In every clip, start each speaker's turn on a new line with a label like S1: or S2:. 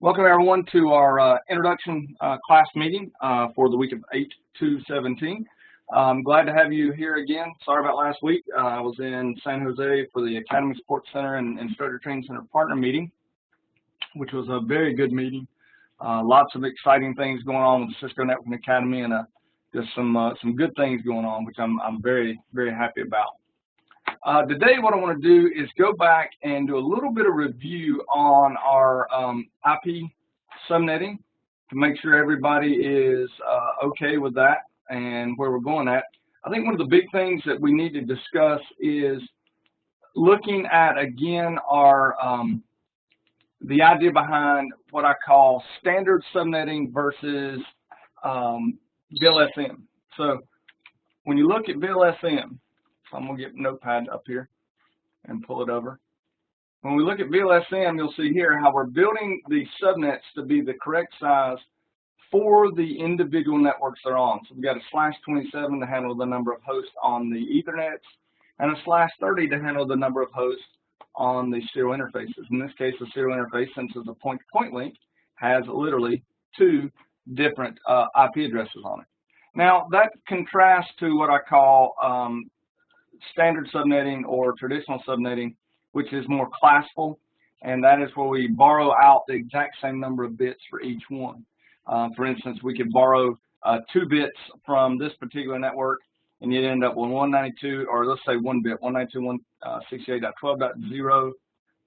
S1: Welcome everyone to our introduction class meeting for the week of 8/2/17. I'm glad to have you here again. Sorry about last week. I was in San Jose for the Academy Support Center and Instructor Training Center partner meeting, which was a very good meeting. Lots of exciting things going on with the Cisco Networking Academy, and just some good things going on, which I'm very happy about. Today what I want to do is go back and do a little bit of review on our IP subnetting to make sure everybody is okay with that and where we're going at. I think one of the big things that we need to discuss is looking at, again, our the idea behind what I call standard subnetting versus VLSM. So when you look at VLSM, so I'm going to get Notepad up here and pull it over. When we look at VLSM, you'll see here how we're building the subnets to be the correct size for the individual networks they're on. So we've got a /27 to handle the number of hosts on the Ethernet, and a /30 to handle the number of hosts on the serial interfaces. In this case, the serial interface, since it's a point-to-point link, has literally two different IP addresses on it. Now, that contrasts to what I call standard subnetting or traditional subnetting, which is more classful, and that is where we borrow out the exact same number of bits for each one. For instance, we could borrow 2 bits from this particular network, and you'd end up with 192, or let's say 1 bit, 192.168.12.0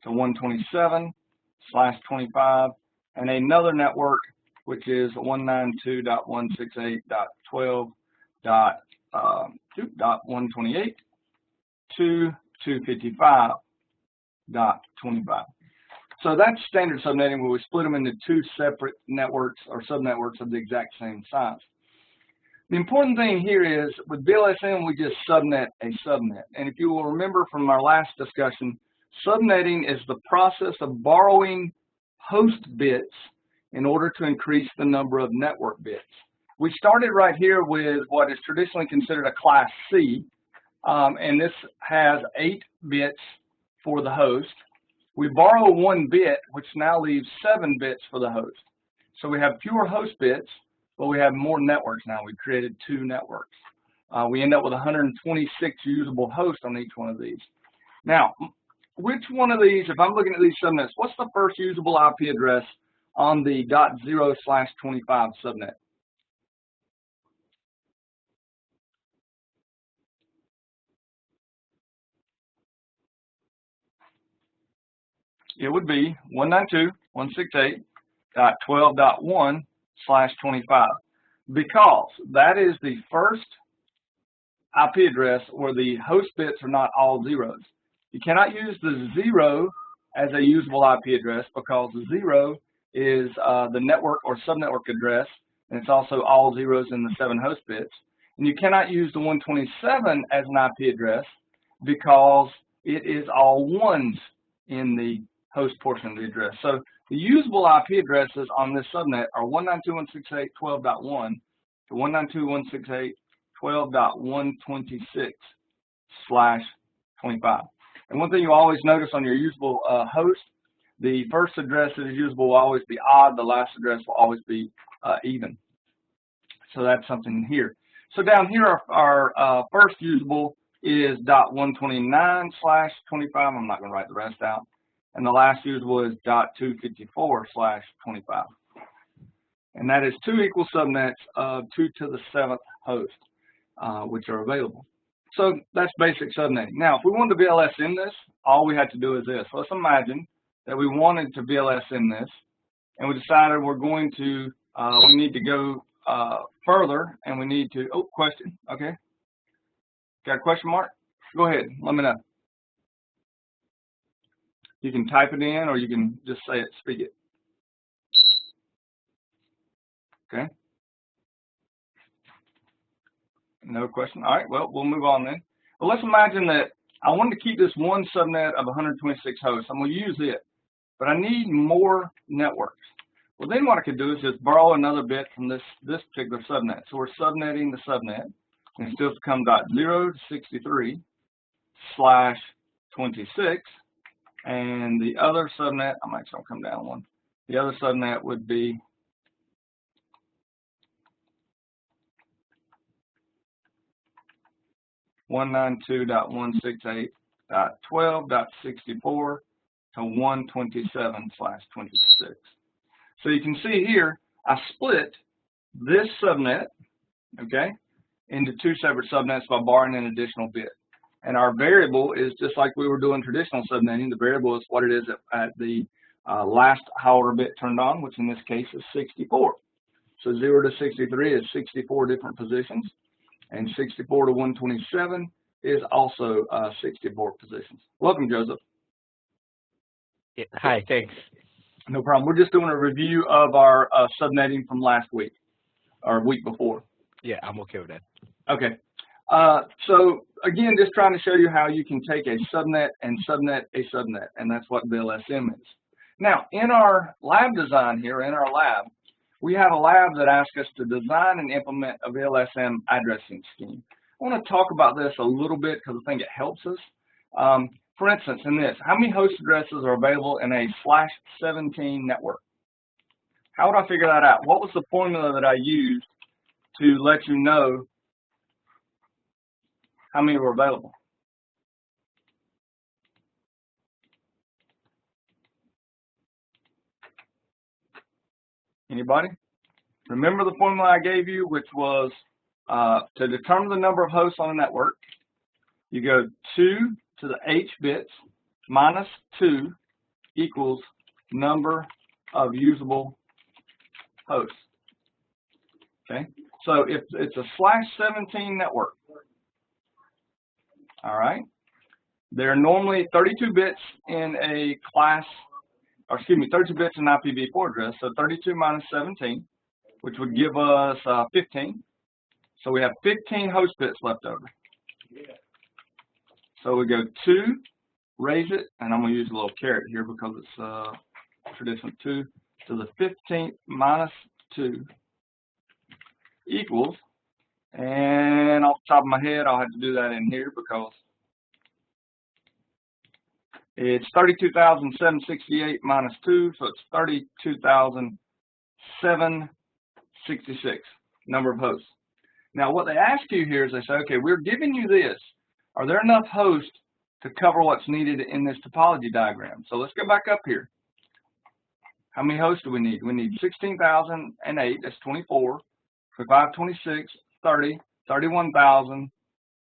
S1: to 127/25, and another network which is 192.168.12.128 to 255.25. So that's standard subnetting, where we split them into 2 separate networks or subnetworks of the exact same size. The important thing here is with VLSM, we just subnet a subnet. And if you will remember from our last discussion, subnetting is the process of borrowing host bits in order to increase the number of network bits. We started right here with what is traditionally considered a class C, and this has 8 bits for the host. We borrow 1 bit, which now leaves 7 bits for the host. So we have fewer host bits, but we have more networks now. We created 2 networks. We end up with 126 usable hosts on each one of these. Now, which one of these, if I'm looking at these subnets, what's the first usable IP address on the .0/25 subnet? It would be 192.168.12.1/25, because that is the first IP address where the host bits are not all zeros. You cannot use the 0 as a usable IP address, because the 0 is the network or subnetwork address, and it's also all zeros in the 7 host bits. And you cannot use the 127 as an IP address, because it is all ones in the host portion of the address. So the usable IP addresses on this subnet are 192.168.12.1 to 192.168.12.126/25. And one thing you always notice on your usable host, the first address that is usable will always be odd, the last address will always be even. So that's something here. So down here, our first usable is .129/25. I'm not going to write the rest out. And the last usable is .254/25. And that is 2 equal subnets of 2 to the 7th host, which are available. So that's basic subnetting. Now, if we wanted to VLSM this, all we had to do is this. Let's imagine that we wanted to VLSM this, and we decided we're going to, we need to go further, and we need to, oh, question, okay. Got a question mark? Go ahead, let me know. You can type it in, or you can just say it, speak it. Okay. No question. All right, well, we'll move on then. Well, let's imagine that I wanted to keep this one subnet of 126 hosts. I'm going to use it, but I need more networks. Well, then what I could do is just borrow another bit from this particular subnet. So we're subnetting the subnet, and it still becomes .063/26, and the other subnet, I'm actually going to come down one, The other subnet would be 192.168.12.64 to 127/26. So you can see here, I split this subnet, okay, into two separate subnets by borrowing an additional bit. And our variable is just like we were doing traditional subnetting. The variable is what it is at the last high order bit turned on, which in this case is 64. So 0 to 63 is 64 different positions, and 64 to 127 is also 64 positions. Welcome, Joseph.
S2: Yeah, hi, thanks.
S1: No problem. We're just doing a review of our subnetting from last week, or week before.
S2: Yeah, I'm okay with that.
S1: Okay. So again, just trying to show you how you can take a subnet and subnet a subnet, and that's what VLSM is. Now, in our lab design here, in our lab, we have a lab that asks us to design and implement a VLSM addressing scheme. I want to talk about this a little bit because I think it helps us. For instance, in this, how many host addresses are available in a /17 network? How would I figure that out? What was the formula that I used to let you know how many were available? Anybody? Remember the formula I gave you, which was to determine the number of hosts on a network, you go 2 to the h bits minus 2 equals number of usable hosts. Okay, so if it's a /17 network, all right, there are normally 32 bits in a class, or excuse me, 32 bits in IPv4 address, so 32 minus 17, which would give us 15. So we have 15 host bits left over. So we go 2, raise it, and I'm going to use a little caret here because it's traditional 2 to the 15th minus 2 equals, and off the top of my head, I'll have to do that in here because it's 32,768 minus 2, so it's 32,766 number of hosts. Now, what they ask you here is they say, okay, we're giving you this. Are there enough hosts to cover what's needed in this topology diagram? So let's go back up here. How many hosts do we need? We need 16,008, that's 24, 25, 26, 30, 31,000,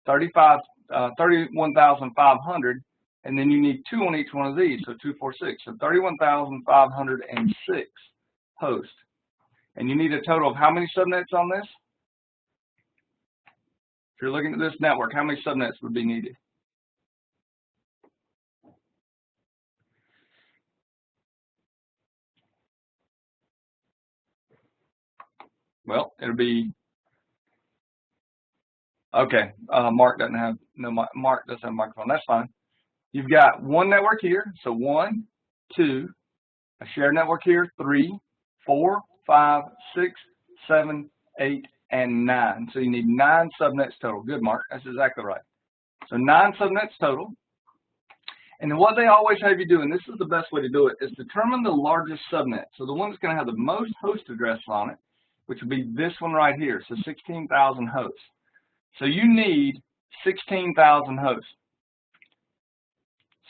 S1: 31,500, and then you need 2 on each one of these, so 2, 4, 6, so 31,506 hosts. And you need a total of how many subnets on this? If you're looking at this network, how many subnets would be needed? Well, it'll be, okay, Mark doesn't have, no, Mark doesn't have a microphone, that's fine. You've got one network here, so 1, 2, a shared network here, 3, 4, 5, 6, 7, 8, and 9. So you need 9 subnets total. Good, Mark, that's exactly right. So 9 subnets total. And what they always have you do, and this is the best way to do it, is determine the largest subnet. So the one that's going to have the most host addresses on it, which would be this one right here, so 16,000 hosts. So you need 16,000 hosts.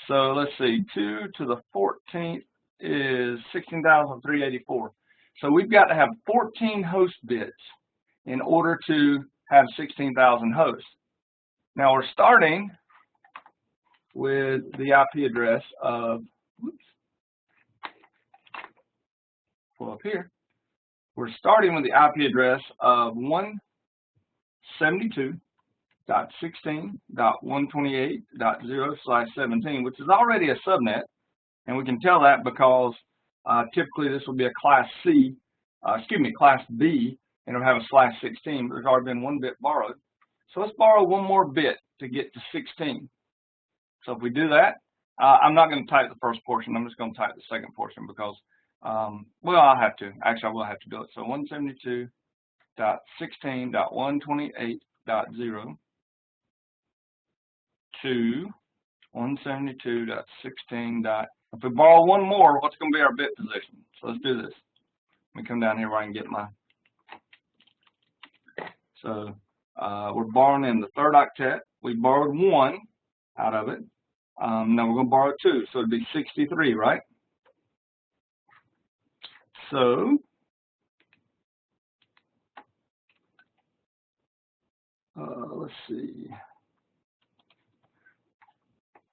S1: So let's see, 2 to the 14th is 16,384. So we've got to have 14 host bits in order to have 16,000 hosts. Now we're starting with the IP address of, pull up here. We're starting with the IP address of 172.16.128.0/17, which is already a subnet, and we can tell that because typically this will be a class C, class B, and it'll have a /16, but there's already been 1 bit borrowed. So let's borrow 1 more bit to get to 16. So if we do that, I'm not going to type the first portion. I'm just going to type the second portion because, well, I'll have to. Actually, I will have to do it. So 172.16.128.0 to 172.16. If we borrow one more, what's going to be our bit position? So let's do this. Let me come down here where I can get my. So we're borrowing in the third octet. We borrowed 1 out of it. Now we're going to borrow 2, so it'd be 63, right? So let's see.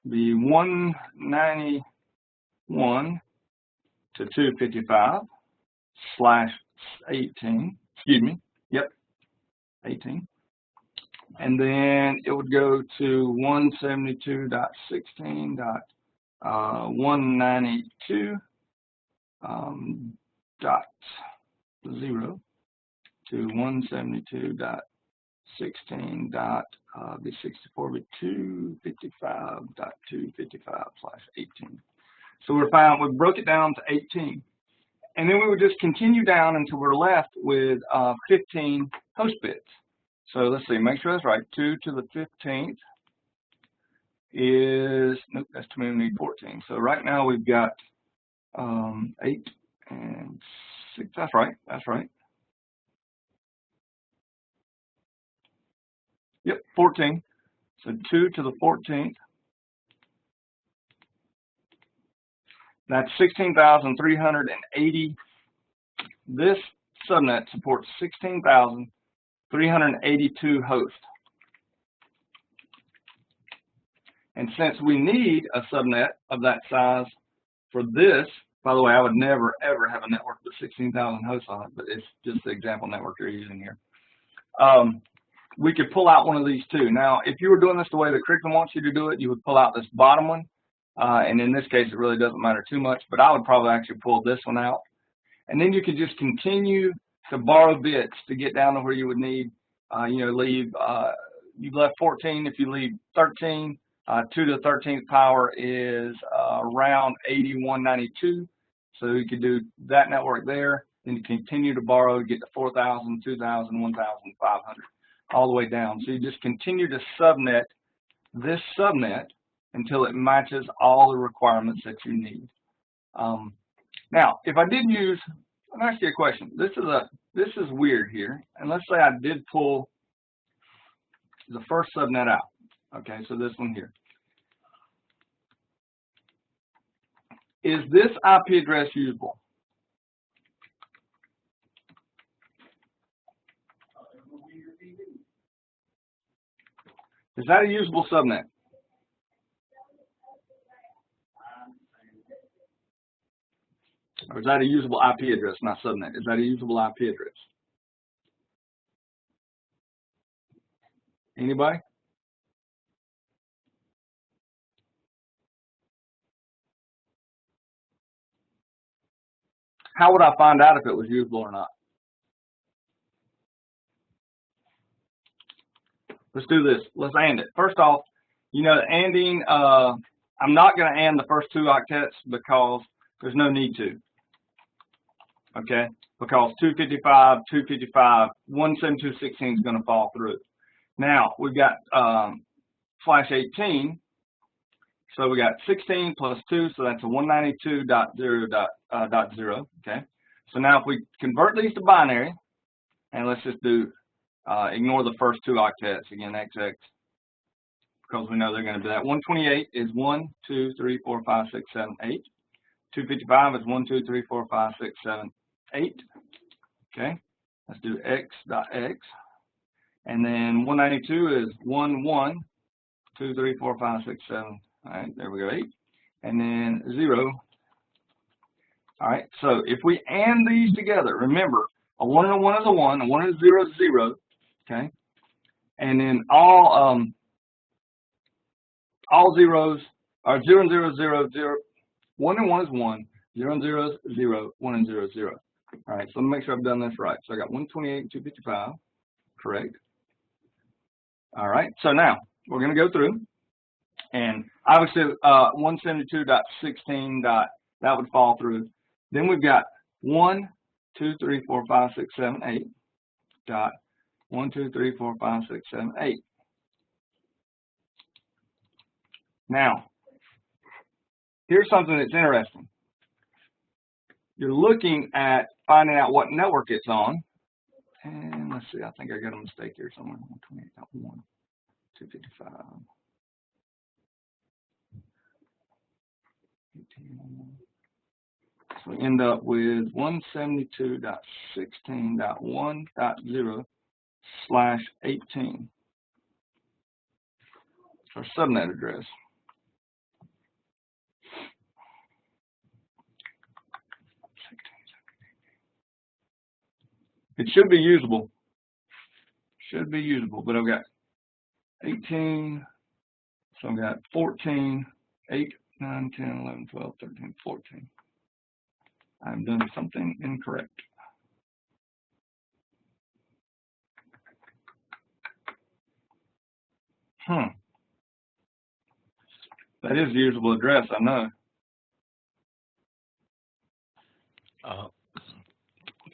S1: Be 191 to 255 slash 18. Excuse me. Yep, 18. And then it would go to 172.16.192 dot 0 to 172.16 dot be 64 be 255.255/18. So we broke it down to 18, and then we would just continue down until we're left with 15 host bits. So let's see, make sure that's right. 2 to the 15th is, nope, that's too many, we need 14. So right now we've got 8 and 6, that's right, that's right. Yep, 14. So 2 to the 14th. That's 16,380. This subnet supports 16,382 hosts. And since we need a subnet of that size for this, by the way, I would never ever have a network with 16,000 hosts on it, but it's just the example network you're using here. We could pull out one of these two. Now, if you were doing this the way the curriculum wants you to do it, you would pull out this bottom one. And in this case, it really doesn't matter too much, but I would probably actually pull this one out. And then you could just continue to borrow bits to get down to where you would need, you've left 14. If you leave 13, 2 to the 13th power is around 8192. So you could do that network there. Then you continue to borrow, get to 4,000, 2,000, 1,500. All the way down. So you just continue to subnet this subnet until it matches all the requirements that you need. Now, if I did use, let me ask you a question. This is weird here, and let's say I did pull the first subnet out. Okay, so this one here. Is this IP address usable? Is that a usable subnet? Or is that a usable IP address, not subnet? Is that a usable IP address? Anybody? How would I find out if it was usable or not? Let's do this. Let's AND it. First off, ANDing, I'm not going to AND the first 2 octets because there's no need to. Okay? Because 255, 255, 172.16 is going to fall through. Now, we've got slash 18. So we got 16 plus 2, so that's a 192.0.0. Okay? So now if we convert these to binary, and let's just do ignore the first 2 octets, again, XX, because we know they're going to do that. 128 is 1, 2, 3, 4, 5, 6, 7, 8. 255 is 1, 2, 3, 4, 5, 6, 7, 8. Okay, let's do X.X. And then 192 is 1, 1, 2, 3, 4, 5, 6, 7. All right, there we go, 8. And then 0. All right, so if we AND these together, remember, a 1 and a 1 is a 1, a 1 and a 0 is 0. Okay, and then all zeros are 0 and 0, 0, 0. 1 and 1 is 1, 0 and 0 is 0, 1 and 0 is 0. All right, so let me make sure I've done this right. So I got 128 and 255, correct. All right, so now we're going to go through, and obviously 172.16. That would fall through. Then we've got 1, 2, 3, 4, 5, 6, 7, 8. Dot 1, 2, 3, 4, 5, 6, 7, 8. Now, here's something that's interesting. You're looking at finding out what network it's on. And let's see, I think I got a mistake here somewhere. 128.1, 255. 18. So we end up with 172.16.1.0/18. It's our subnet address. It should be usable. Should be usable, but I've got 18, so I've got 14, 8, 9, 10, 11, 12, 13, 14. I'm doing something incorrect. That is the usable address, I know.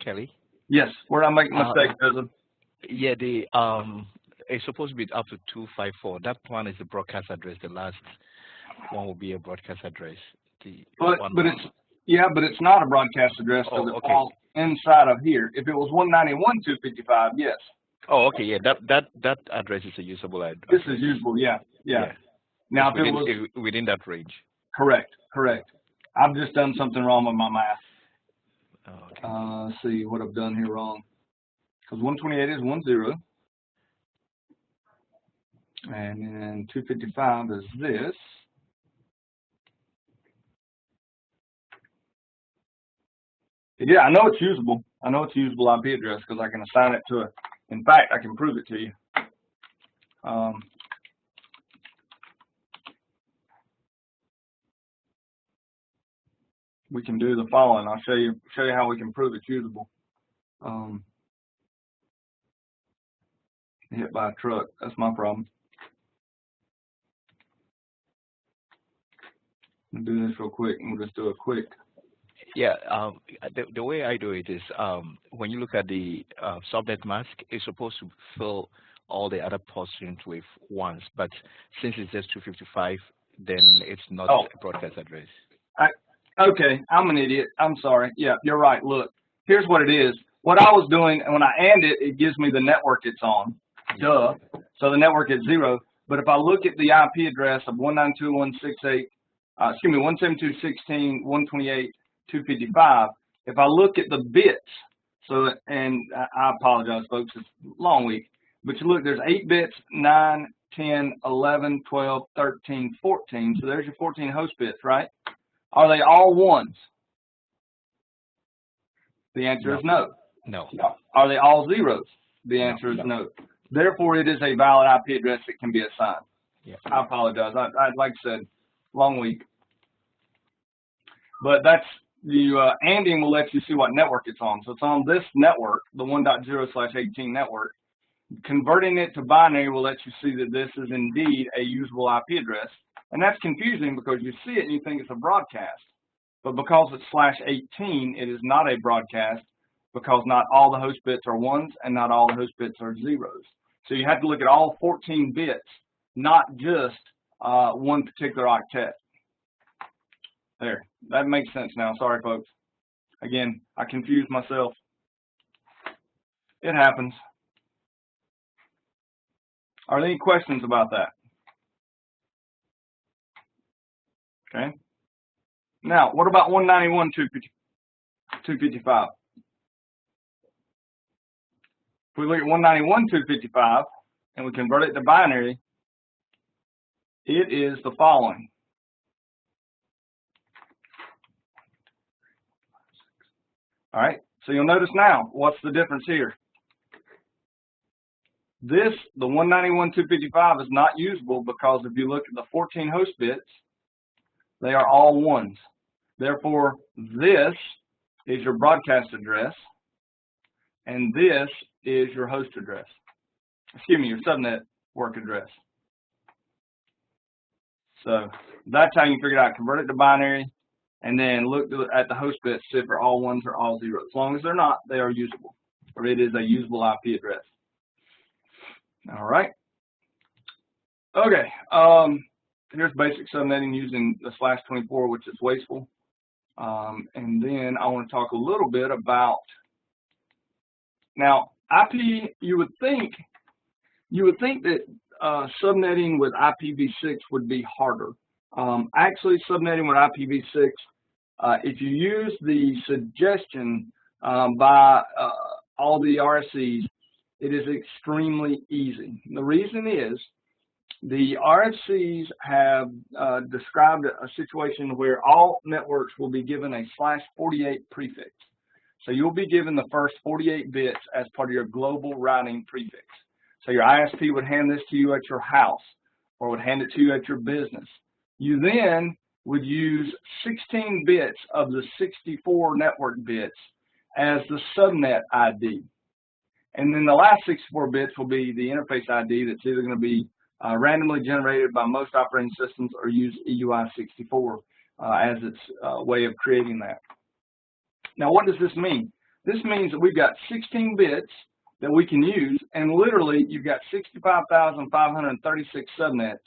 S2: Kelly?
S1: Yes, where I make a mistake, Joseph?
S2: Yeah, it's supposed to be up to 254. That one is the broadcast address. The last one will be a broadcast address.
S1: But it's not a broadcast address, so it's all inside of here. If it was 191.255, yes.
S2: Oh, okay, yeah, that address is a usable address.
S1: This is usable, yeah. Now, if it was
S2: within that range.
S1: Correct. I've just done something wrong with my math.
S2: Oh, okay.
S1: Let's see what I've done here wrong. Because 128 is 10, and then 255 is this. Yeah, I know it's usable. I know it's a usable IP address because I can assign it to it. In fact, I can prove it to you. We can do the following. I'll show you how we can prove it's usable. Hit by a truck. That's my problem. I'll do this real quick, and we'll just do a quick.
S2: Yeah, the way I do it is when you look at the subnet mask, it's supposed to fill all the other portions with ones, but since it's just 255, then it's not a broadcast address.
S1: Okay, I'm an idiot. I'm sorry. Yeah, you're right. Look, here's what it is. What I was doing, and when I AND it, it gives me the network it's on. Duh. So the network is 0. But if I look at the IP address of 192.168.128.255, if I look at the bits, and I apologize, folks, it's a long week, but you look, there's 8 bits, 9, 10, 11, 12, 13, 14. So there's your 14 host bits, right? Are they all ones? The answer is no.
S2: No.
S1: Are they all zeros? The answer is no. Therefore, it is a valid IP address that can be assigned.
S2: Yeah.
S1: I apologize. I like I said, long week. But that's the ANDing will let you see what network it's on. So it's on this network, the 1.0/18 network. Converting it to binary will let you see that this is indeed a usable IP address. And that's confusing because you see it and you think it's a broadcast. But because it's /18, it is not a broadcast because not all the host bits are ones and not all the host bits are zeros. So you have to look at all 14 bits, not just one particular octet. There, that makes sense now. Sorry, folks. Again, I confused myself. It happens. Are there any questions about that? Okay. Now, what about 191.255? If we look at 191.255 and we convert it to binary, it is the following. All right, so you'll notice now, what's the difference here? The 191.255 is not usable because if you look at the 14 host bits, they are all ones. Therefore, this is your broadcast address, and this is your host address. Excuse me, your subnet work address. So that's how you figure it out. Convert it to binary, and then look at the host bits, see if they're all ones or all zeros. As long as they're not, they are usable, or it is a usable IP address. All right. Okay. here's basic subnetting using the /24, which is wasteful. And then I want to talk a little bit about, now IP, you would think that subnetting with IPv6 would be harder. Actually, subnetting with IPv6, if you use the suggestion by all the RFCs, it is extremely easy. The reason is the RFCs have described a situation where all networks will be given a /48 prefix. So you'll be given the first 48 bits as part of your global routing prefix. So your ISP would hand this to you at your house or would hand it to you at your business. You then would use 16 bits of the 64 network bits as the subnet ID. And then the last 64 bits will be the interface ID that's either going to be randomly generated by most operating systems or use EUI64 as its way of creating that. Now, what does this mean? This means that we've got 16 bits that we can use, and literally you've got 65,536 subnets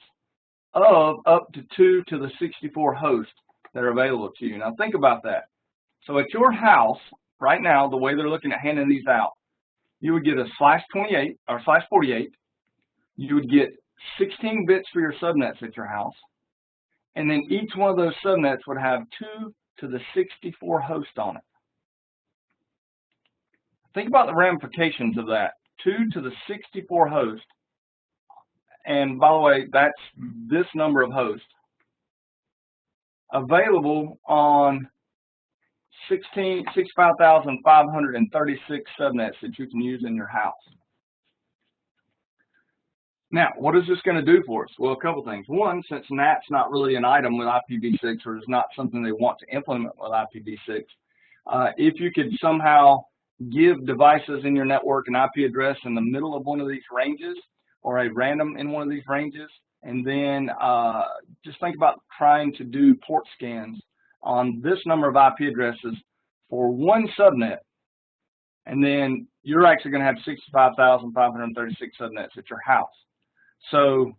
S1: of up to 2 to the 64 hosts that are available to you. Now, think about that. So at your house, right now, the way they're looking at handing these out, you would get a /28 or /48. You would get 16 bits for your subnets at your house, and then each one of those subnets would have 2 to the 64 hosts on it. Think about the ramifications of that. 2 to the 64 hosts, and by the way, that's this number of hosts available on 65,536 subnets that you can use in your house. Now, what is this going to do for us? Well, a couple things. One, since NAT's not really an item with IPv6, or is not something they want to implement with IPv6, if you could somehow give devices in your network an IP address in the middle of one of these ranges, or a random in one of these ranges, and then just think about trying to do port scans on this number of IP addresses for one subnet, and then you're actually going to have 65,536 subnets at your house. So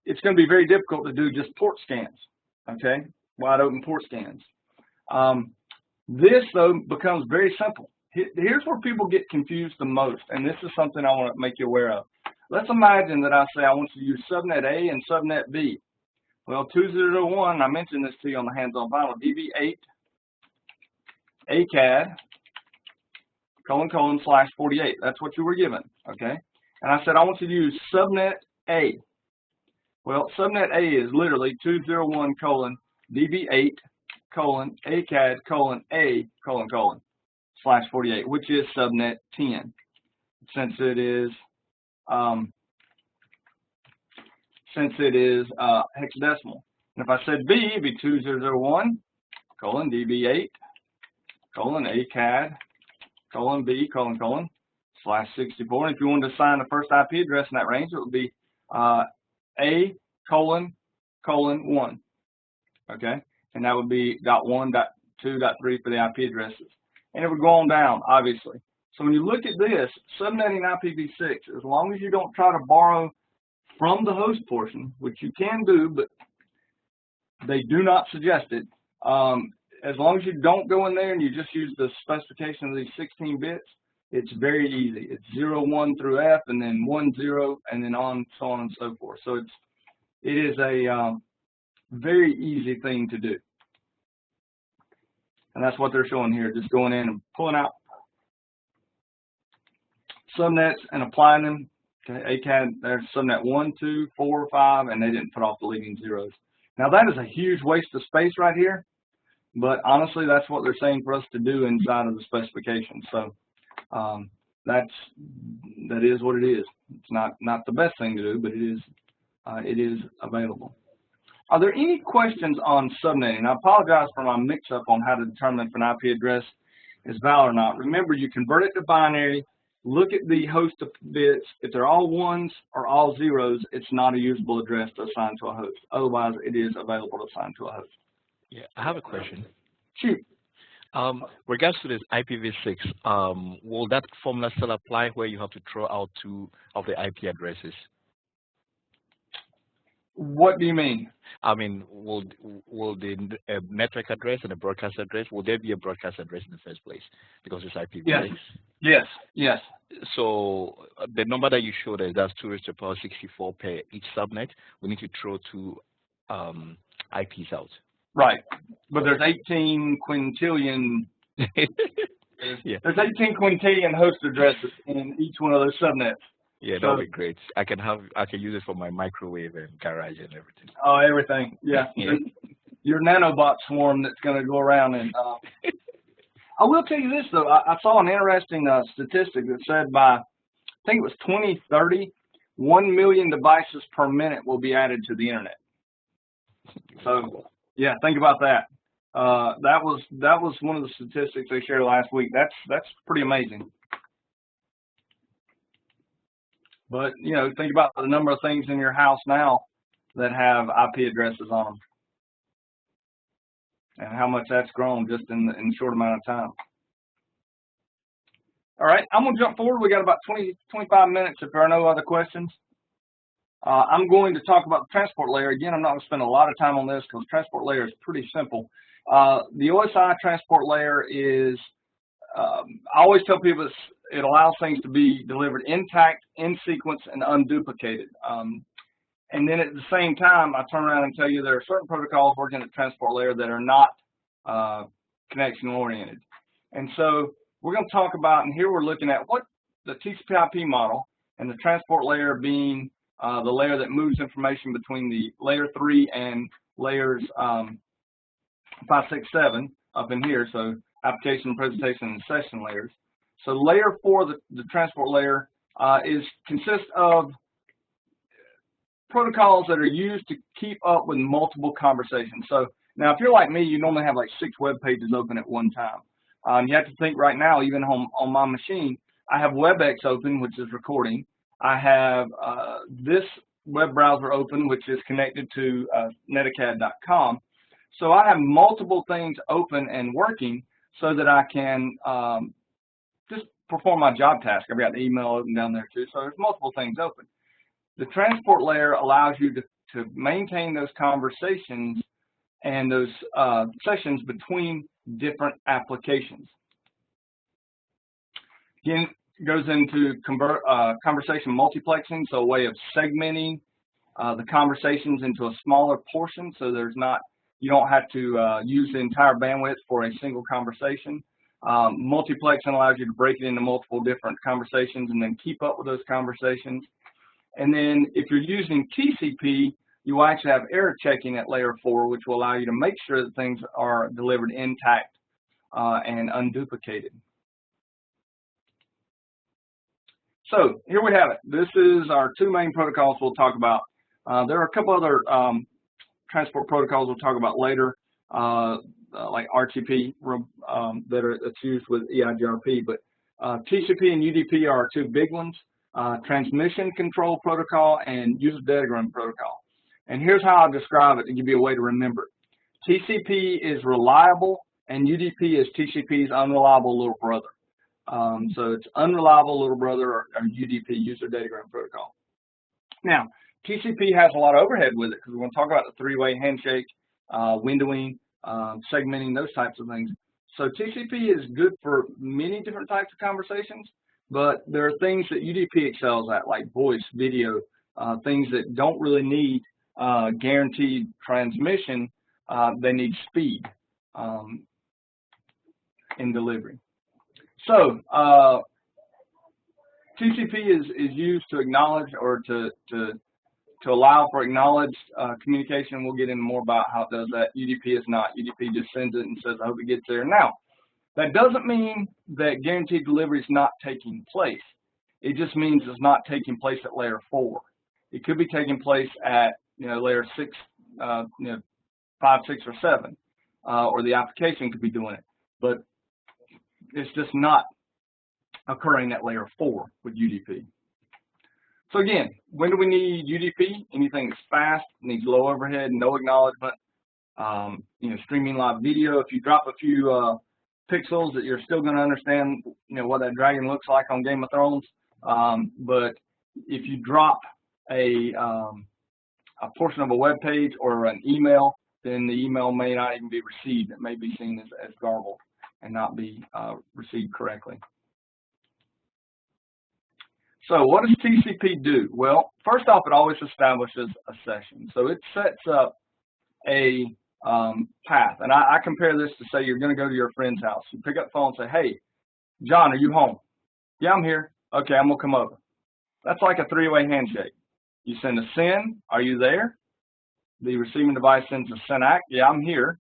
S1: it's going to be very difficult to do just port scans, okay, wide open port scans. This, though, becomes very simple. Here's where people get confused the most, and this is something I want to make you aware of. Let's imagine that I say I want you to use subnet A and subnet B. Well, 2001, I mentioned this to you on the hands-on vinyl, DB8 ACAD /48. That's what you were given, okay? And I said I want you to use subnet A. Well, subnet A is literally 201 DB8 ACAD A /48, which is subnet 10, since it is hexadecimal. And if I said B, it'd be 2001 DB8 ACAD B /64. And if you wanted to assign the first IP address in that range, it would be A:1. Okay, and that would be .1, .2, .3 for the IP addresses, and it would go on down, obviously. So when you look at this, subnetting IPv6, as long as you don't try to borrow from the host portion, which you can do, but they do not suggest it, as long as you don't go in there and you just use the specification of these 16 bits, it's very easy. It's 0, 1 through F, and then 1, 0, and then so on and so forth. So it is a very easy thing to do. And that's what they're showing here, just going in and pulling out subnets and applying them. Okay, ACAD, there's subnet 1, 2, 4, 5, and they didn't put off the leading zeros. Now that is a huge waste of space right here, but honestly, that's what they're saying for us to do inside of the specification. So that is what it is. It's not the best thing to do, but it is available. Are there any questions on subnetting? I apologize for my mix-up on how to determine if an IP address is valid or not. Remember, you convert it to binary, look at the host of bits. If they're all ones or all zeros, it's not a usable address to assign to a host. Otherwise, it is available to assign to a host.
S2: Yeah, I have a question.
S1: Shoot.
S2: Regards to this IPv6, will that formula still apply where you have to throw out 2 of the IP addresses?
S1: What do you mean?
S2: I mean, will the network address and the broadcast address, will there be a broadcast address in the first place because it's IPv6?
S1: Yes. Yes. Yes.
S2: So the number that you showed us, that's 2 raised to the power 64 per each subnet. We need to throw 2 IPs out.
S1: Right. But there's 18 quintillion.
S2: Yeah.
S1: There's 18 quintillion host addresses in each one of those subnets.
S2: Yeah, that would be great. I can use it for my microwave and garage and everything.
S1: Oh, everything. Yeah.
S2: Yeah.
S1: Your nanobot swarm that's going to go around and. I will tell you this though. I saw an interesting statistic that said by, I think it was 2030, 1 million devices per minute will be added to the internet. So yeah, think about that. That was one of the statistics they shared last week. That's pretty amazing. But you know, think about the number of things in your house now that have IP addresses on them, and how much that's grown just in a short amount of time. All right, I'm going to jump forward. We got about 25 minutes if there are no other questions. I'm going to talk about the transport layer. Again, I'm not going to spend a lot of time on this because the transport layer is pretty simple. The Osi Transport Layer is, I always tell people it allows things to be delivered intact, in sequence, and unduplicated. And then at the same time, I turn around and tell you there are certain protocols working at the transport layer that are not connection oriented. And so we're going to talk about, and here we're looking at what the TCP/IP model and the transport layer being the layer that moves information between the layer 3 and layers 5, 6, 7 up in here. So application, presentation, and session layers. So layer 4, the transport layer, consists of protocols that are used to keep up with multiple conversations. So now if you're like me, you normally have like 6 web pages open at one time. You have to think right now, even on my machine, I have WebEx open, which is recording. I have this web browser open, which is connected to netacad.com. So I have multiple things open and working so that I can just perform my job task. I've got the email open down there too, so there's multiple things open. The transport layer allows you to maintain those conversations and those sessions between different applications. Again, it goes into conversation multiplexing, so a way of segmenting the conversations into a smaller portion, so you don't have to use the entire bandwidth for a single conversation. Multiplexing allows you to break it into multiple different conversations and then keep up with those conversations. And then if you're using TCP, you will actually have error checking at layer 4, which will allow you to make sure that things are delivered intact and unduplicated. So here we have it. This is our 2 main protocols we'll talk about. There are a couple other transport protocols we'll talk about later, like RTP that's used with EIGRP, but TCP and UDP are our 2 big ones. Transmission control protocol and user datagram protocol. And here's how I describe it to give you a way to remember it. TCP is reliable and UDP is TCP's unreliable little brother. So it's unreliable little brother or UDP, user datagram protocol. Now, TCP has a lot of overhead with it because we're going to talk about the 3-way handshake, windowing, segmenting, those types of things. So TCP is good for many different types of conversations, but there are things that UDP excels at, like voice, video, things that don't really need guaranteed transmission. They need speed in delivery. So TCP is used to acknowledge or to allow for acknowledged communication. We'll get into more about how it does that. UDP is not. UDP just sends it and says, I hope it gets there. Now, that doesn't mean that guaranteed delivery is not taking place. It just means it's not taking place at layer 4. It could be taking place at layer 6, 5, 6, or 7, or the application could be doing it. But it's just not occurring at layer 4 with UDP. So again, when do we need UDP? Anything that's fast, needs low overhead, no acknowledgement. Streaming live video. If you drop a few pixels, that you're still going to understand, what that dragon looks like on Game of Thrones. But if you drop a a portion of a web page or an email, then the email may not even be received. It may be seen as garbled and not be received correctly. So what does TCP do? Well, first off, it always establishes a session. So it sets up a path. And I compare this to, say, you're going to go to your friend's house. You pick up the phone and say, hey, John, are you home? Yeah, I'm here. Okay, I'm going to come over. That's like a three-way handshake. You send a send, are you there? The receiving device sends a send act, yeah, I'm here.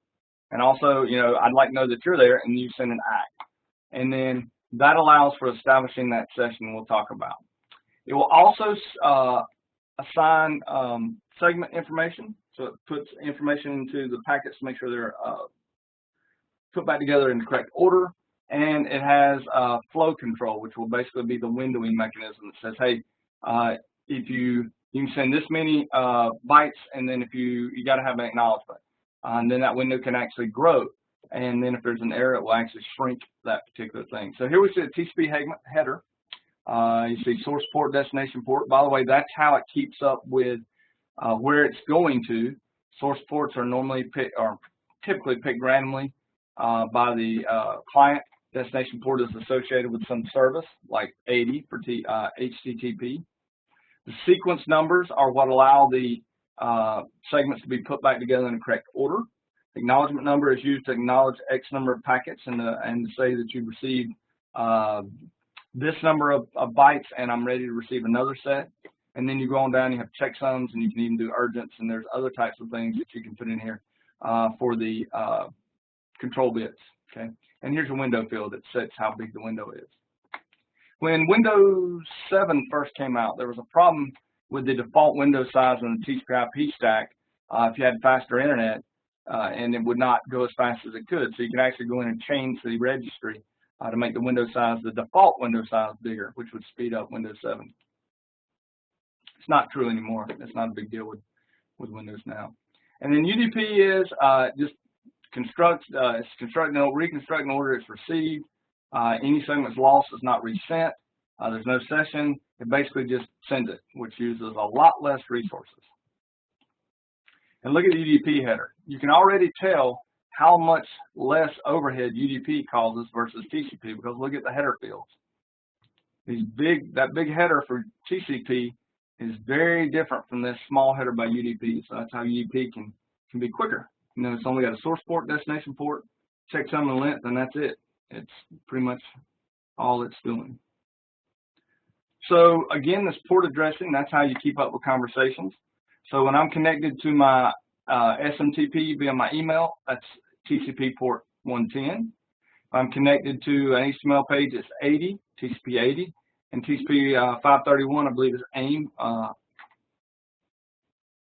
S1: And also, you know, I'd like to know that you're there, and you send an act. And then that allows for establishing that session we'll talk about. It will also assign segment information. So it puts information into the packets to make sure they're put back together in the correct order. And it has flow control, which will basically be the windowing mechanism that says, hey, if you can send this many bytes, and then if you got to have an acknowledgement. And then that window can actually grow. And then if there's an error, it will actually shrink that particular thing. So here we see a TCP header. You see source port, destination port. By the way, that's how it keeps up with where it's going to. Source ports are normally picked, or typically picked randomly by the client. Destination port is associated with some service, like 80 for HTTP. The sequence numbers are what allow the segments to be put back together in the correct order. Acknowledgement number is used to acknowledge X number of packets and to say that you've received this number of bytes and I'm ready to receive another set. And then you go on down, you have checksums, and you can even do urgents, and there's other types of things that you can put in here for the control bits. Okay, and here's a window field that sets how big the window is. When Windows 7 first came out, there was a problem with the default window size in the TCP/IP stack. If you had faster internet, and it would not go as fast as it could, so you can actually go in and change the registry to make the window size, the default window size, bigger, which would speed up Windows 7. It's not true anymore. It's not a big deal with Windows now. And then UDP is just it's reconstructing order it's received. Any segment's lost is not resent. There's no session. It basically just sends it, which uses a lot less resources. And look at the UDP header. You can already tell how much less overhead UDP causes versus TCP, because look at the header fields. That big header for TCP is very different from this small header by UDP. So that's how UDP can be quicker. You know, it's only got a source port, destination port, checksum and length, and that's it. It's pretty much all it's doing. So again, this port addressing, that's how you keep up with conversations. So when I'm connected to my SMTP via my email, that's TCP port 110. If I'm connected to an HTML page, it's 80, TCP 80. And TCP 531, I believe, is AIM. I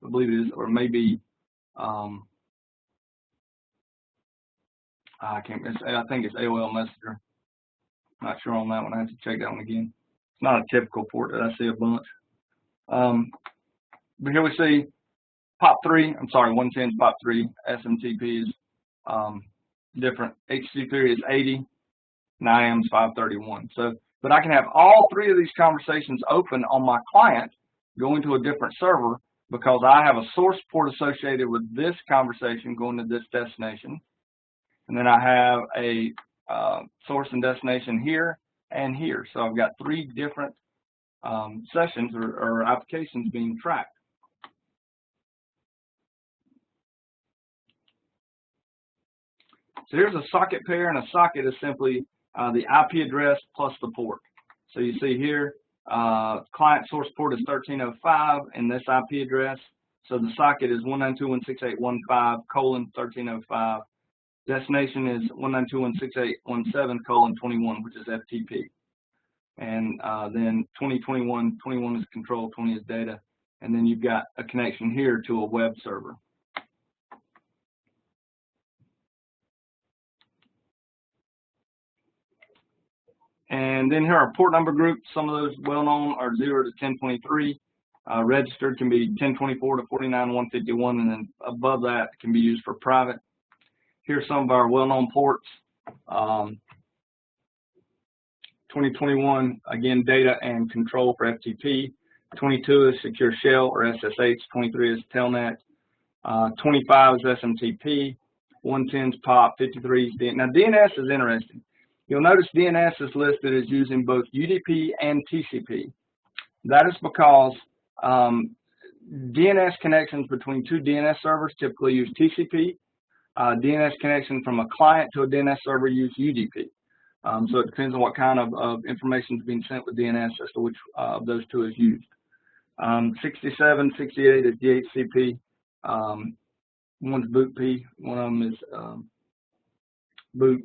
S1: believe it is, or maybe, I think it's AOL Messenger. Not sure on that one. I have to check that one again. It's not a typical port that I see a bunch. But here we see POP3. I'm sorry, 110 is POP3. SMTP is different. HTTP is 80. And IAM is 531. So, but I can have all three of these conversations open on my client, going to a different server, because I have a source port associated with this conversation going to this destination. And then I have a source and destination here and here. So I've got three different sessions or applications being tracked. So here's a socket pair, and a socket is simply the IP address plus the port. So you see here, client source port is 1305 and this IP address. So the socket is 192.168.15:1305. Destination is 192.168.17:21, which is FTP. And then 2021 is control, 20 is data. And then you've got a connection here to a web server. And then here are port number groups. Some of those well-known are 0 to 1023. Registered can be 1024 to 49151, and then above that can be used for private. Here's some of our well-known ports. 2021, again, data and control for FTP. 22 is secure shell or SSH, 23 is telnet, 25 is SMTP, 110 is POP, 53 is DNS. Now DNS is interesting. You'll notice DNS is listed as using both UDP and TCP. That is because DNS connections between two DNS servers typically use TCP. DNS connection from a client to a DNS server use UDP. So it depends on what kind of information is being sent with DNS as to which of those two is used. 67, 68 is DHCP. One's boot P, one of them is boot.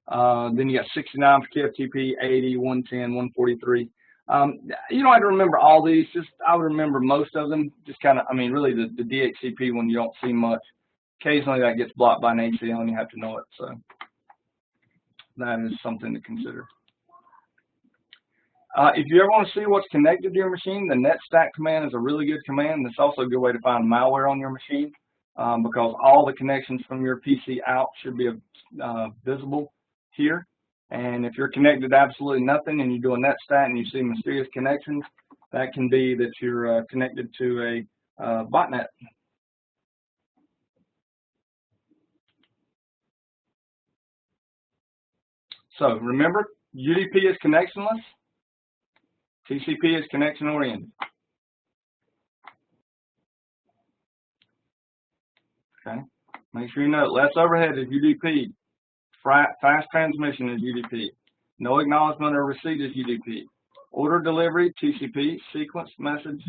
S1: Then you got 69 for TFTP, 80, 110, 143. You don't have to remember all these. Just I would remember most of them. Just kind of, I mean, really the DHCP one you don't see much. Occasionally that gets blocked by an ACL and you have to know it. So that is something to consider. If you ever want to see what's connected to your machine, the netstack command is a really good command. It's also a good way to find malware on your machine because all the connections from your PC out should be visible here. And if you're connected to absolutely nothing and you do a netstat and you see mysterious connections, that can be that you're connected to a botnet. So remember, UDP is connectionless, TCP is connection oriented. Okay, make sure you know less overhead is UDP, fast transmission is UDP, no acknowledgement or receipt is UDP, order delivery TCP, sequence message,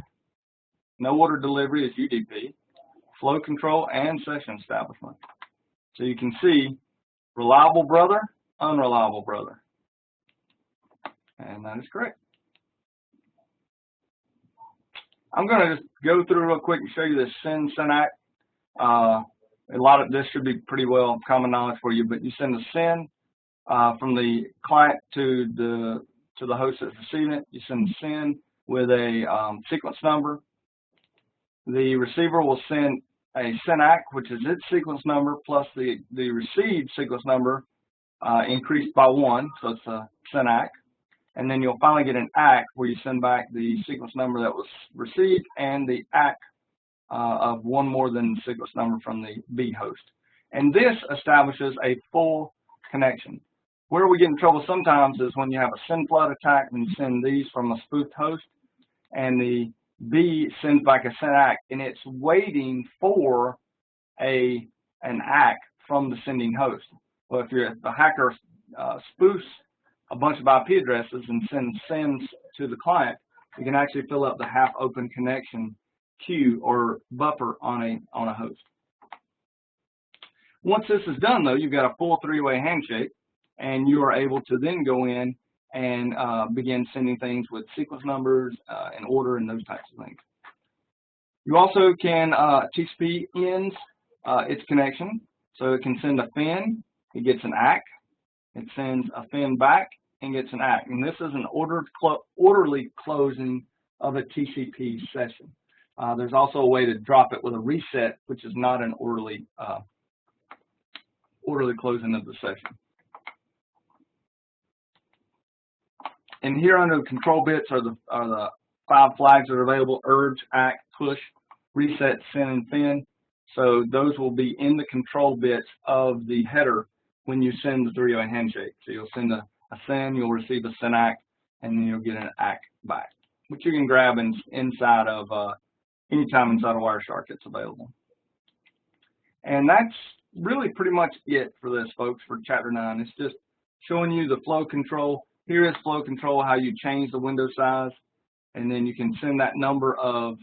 S1: no order delivery is UDP, flow control and session establishment. So you can see reliable brother, unreliable brother, and that is correct. I'm going to just go through real quick and show you this send SYNAC. A lot of this should be pretty well common knowledge for you, but you send a send from the client to the host that's receiving it. You send a send with a sequence number. The receiver will send a SYNAC, which is its sequence number plus the received sequence number increased by 1, so it's a SYNAC. And then you'll finally get an ACK where you send back the sequence number that was received and the ACK of one more than the sequence number from the B host. And this establishes a full connection. Where we get in trouble sometimes is when you have a send flood attack and you send these from a spoofed host and the B sends back a SYNAC and it's waiting for an ACK from the sending host. Well, if the hacker spoofs a bunch of IP addresses and sends to the client, you can actually fill up the half-open connection queue or buffer on a host. Once this is done, though, you've got a full three-way handshake, and you are able to then go in and begin sending things with sequence numbers and order and those types of things. You also can TCP ends its connection, so it can send a FIN, it gets an ACK, it sends a FIN back, and gets an ACK. And this is an orderly closing of a TCP session. There's also a way to drop it with a reset, which is not an orderly closing of the session. And here under the control bits are the 5 flags that are available: urge, ACK, push, reset, send, and FIN. So those will be in the control bits of the header when you send the three-way handshake. So you'll send a send, you'll receive a SYNAC, and then you'll get an ACK back, which you can grab inside of anytime inside of Wireshark it's available. And that's really pretty much it for this, folks, for Chapter 9. It's just showing you the flow control. Here is flow control, how you change the window size, and then you can send that number of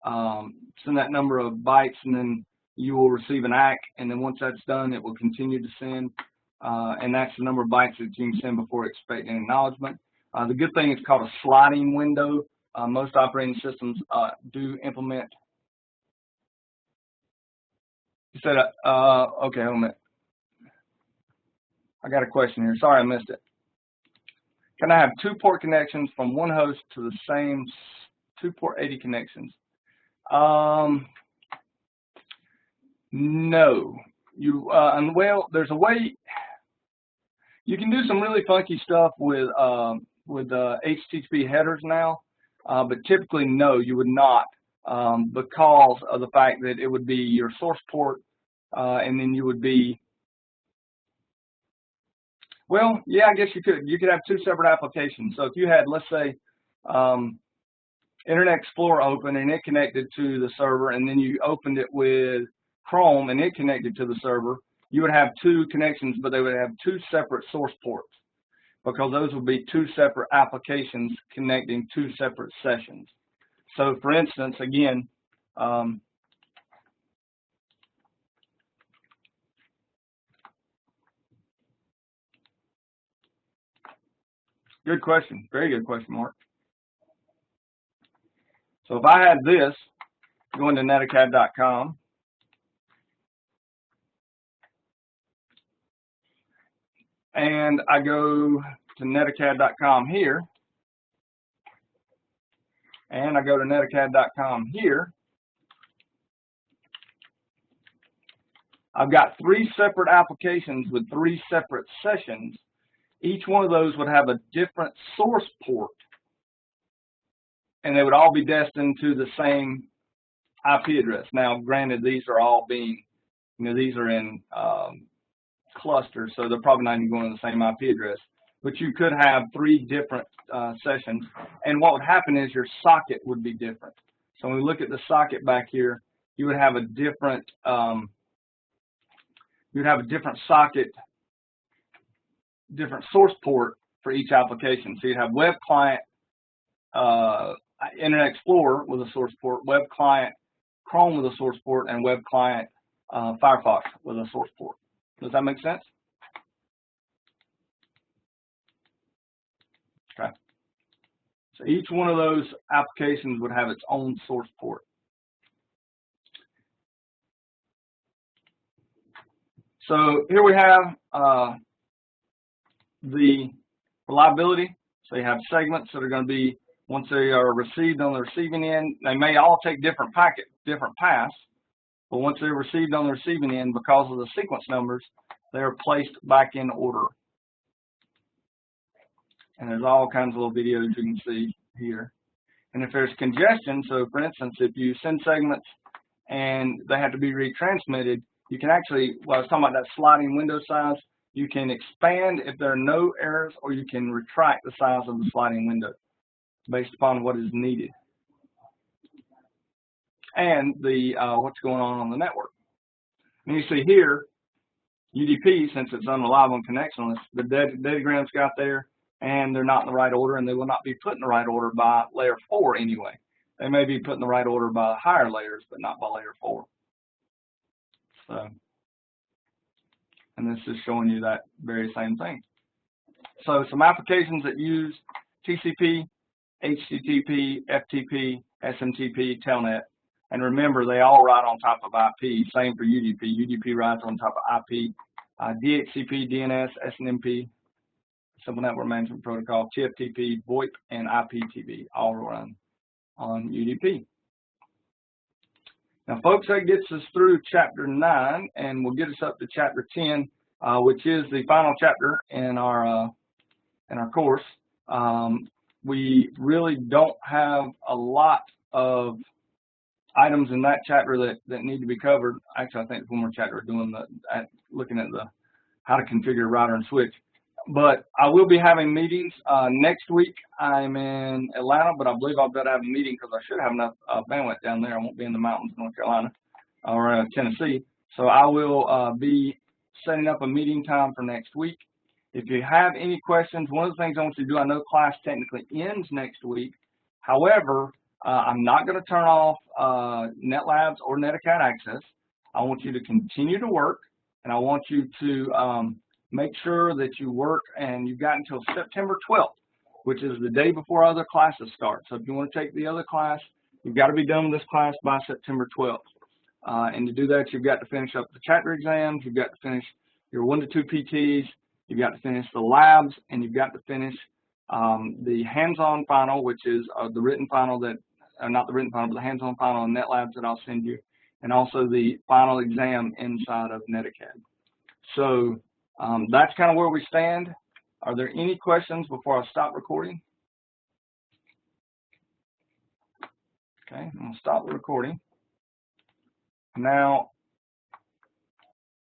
S1: bytes, and then you will receive an ACK, and then once that's done, it will continue to send, and that's the number of bytes that you can send before expecting acknowledgement. The good thing is called a sliding window. Most operating systems do implement. You said, okay, hold a minute. I got a question here. Sorry, I missed it. Can I have 2 port connections from one host to the same 2 port 80 connections? No. And well, there's a way. You can do some really funky stuff with HTTP headers now. but typically no, you would not, because of the fact that it would be your source port, and then you would be, well, yeah, I guess you could have two separate applications. So if you had, let's say, Internet Explorer open and it connected to the server, and then you opened it with Chrome and it connected to the server, you would have two connections, but they would have two separate source ports, because those would be two separate applications connecting two separate sessions. So for instance, again, good question, very good question, Mark. So if I had this, going to netacad.com, and I go to netacad.com here, and I go to netacad.com here, I've got three separate applications with three separate sessions. Each one of those would have a different source port, and they would all be destined to the same IP address. Now, granted, these are all being, these are in clusters, so they're probably not even going to the same IP address. But you could have three different sessions, and what would happen is your socket would be different. So when we look at the socket back here, you would have a different socket, different source port for each application. So you'd have web client, Internet Explorer with a source port, web client, Chrome with a source port, and web client, Firefox with a source port. Does that make sense? Okay. So each one of those applications would have its own source port. So here we have the reliability. So you have segments that are going to be, once they are received on the receiving end, they may all take different paths, but once they're received on the receiving end, because of the sequence numbers, they are placed back in order. And there's all kinds of little videos you can see here. And if there's congestion, so for instance, if you send segments and they have to be retransmitted, you can actually, well, I was talking about that sliding window size, you can expand if there are no errors, or you can retract the size of the sliding window based upon what is needed and the what's going on the network. And you see here, UDP, since it's unreliable and connectionless, the datagrams got there, and they're not in the right order, and they will not be put in the right order by layer 4 anyway. They may be put in the right order by higher layers, but not by layer 4. So, and this is showing you that very same thing. So some applications that use TCP, HTTP, FTP, SMTP, Telnet, and remember they all ride on top of IP. Same for UDP. UDP rides on top of IP. DHCP, DNS, SNMP, Simple Network Management Protocol, TFTP, VoIP, and IPTV all run on UDP. Now, folks, that gets us through Chapter 9, and will get us up to Chapter 10, which is the final chapter in our course. We really don't have a lot of items in that chapter that need to be covered. Actually, I think it's one more chapter doing looking at the how to configure router and switch. But I will be having meetings next week. I'm in Atlanta, but I believe I'll better have a meeting because I should have enough bandwidth down there. I won't be in the mountains of North Carolina or Tennessee. So I will be setting up a meeting time for next week. If you have any questions, one of the things I want you to do, I know class technically ends next week. However, I'm not going to turn off NetLabs or NetAcad access. I want you to continue to work, and I want you to make sure that you work, and you've got until September 12th, which is the day before other classes start. So if you want to take the other class, you've got to be done with this class by September 12th. And to do that, you've got to finish up the chapter exams, you've got to finish your 1 to 2 PTs, you've got to finish the labs, and you've got to finish the hands-on final, which is the written final that, not the written final, but the hands-on final in NetLabs that I'll send you, and also the final exam inside of NetAcad. So that's kind of where we stand. Are there any questions before I stop recording? Okay, I'm going to stop the recording. Now,